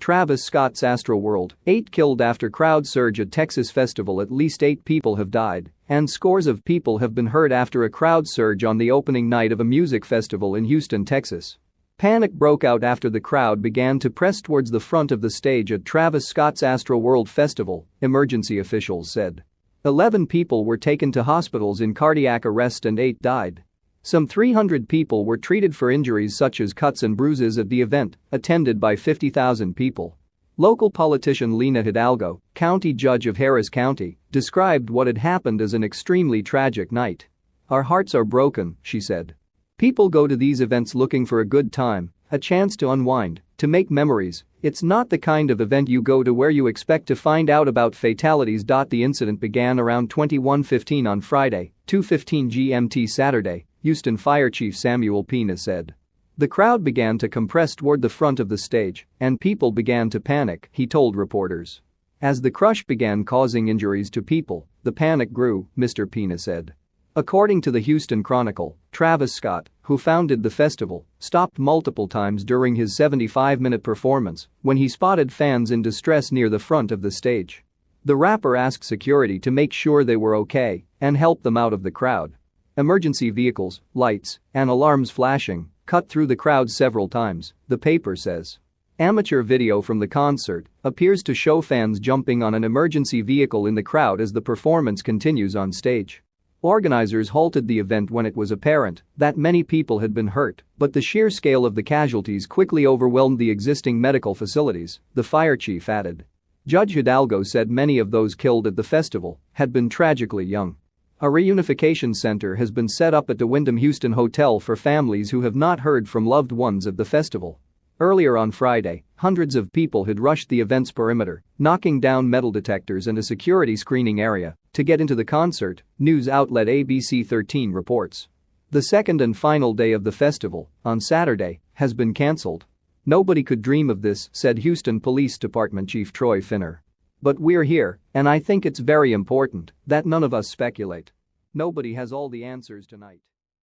Travis Scott's Astroworld, 8 killed after crowd surge at Texas festival. At least 8 people have died, and scores of people have been hurt after a crowd surge on the opening night of a music festival in Houston, Texas. Panic broke out after the crowd began to press towards the front of the stage at Travis Scott's Astroworld festival, emergency officials said. 11 people were taken to hospitals in cardiac arrest and 8 died. Some 300 people were treated for injuries such as cuts and bruises at the event, attended by 50,000 people. Local politician Lina Hidalgo, county judge of Harris County, described what had happened as an extremely tragic night. "Our hearts are broken," she said. "People go to these events looking for a good time, a chance to unwind, to make memories. It's not the kind of event you go to where you expect to find out about fatalities." The incident began around 21:15 on Friday, 2:15 GMT Saturday, Houston Fire Chief Samuel Peña said. The crowd began to compress toward the front of the stage, and people began to panic, he told reporters. As the crush began causing injuries to people, the panic grew, Mr. Peña said. According to the Houston Chronicle, Travis Scott, who founded the festival, stopped multiple times during his 75-minute performance when he spotted fans in distress near the front of the stage. The rapper asked security to make sure they were okay and help them out of the crowd. Emergency vehicles, lights, and alarms flashing cut through the crowd several times, the paper says. Amateur video from the concert appears to show fans jumping on an emergency vehicle in the crowd as the performance continues on stage. Organizers halted the event when it was apparent that many people had been hurt, but the sheer scale of the casualties quickly overwhelmed the existing medical facilities, the fire chief added. Judge Hidalgo said many of those killed at the festival had been tragically young. A reunification center has been set up at the Wyndham Houston Hotel for families who have not heard from loved ones at the festival. Earlier on Friday, hundreds of people had rushed the event's perimeter, knocking down metal detectors and a security screening area to get into the concert, news outlet ABC 13 reports. The second and final day of the festival, on Saturday, has been cancelled. "Nobody could dream of this," said Houston Police Department Chief Troy Finner. "But we're here, and I think it's very important that none of us speculate. Nobody has all the answers tonight."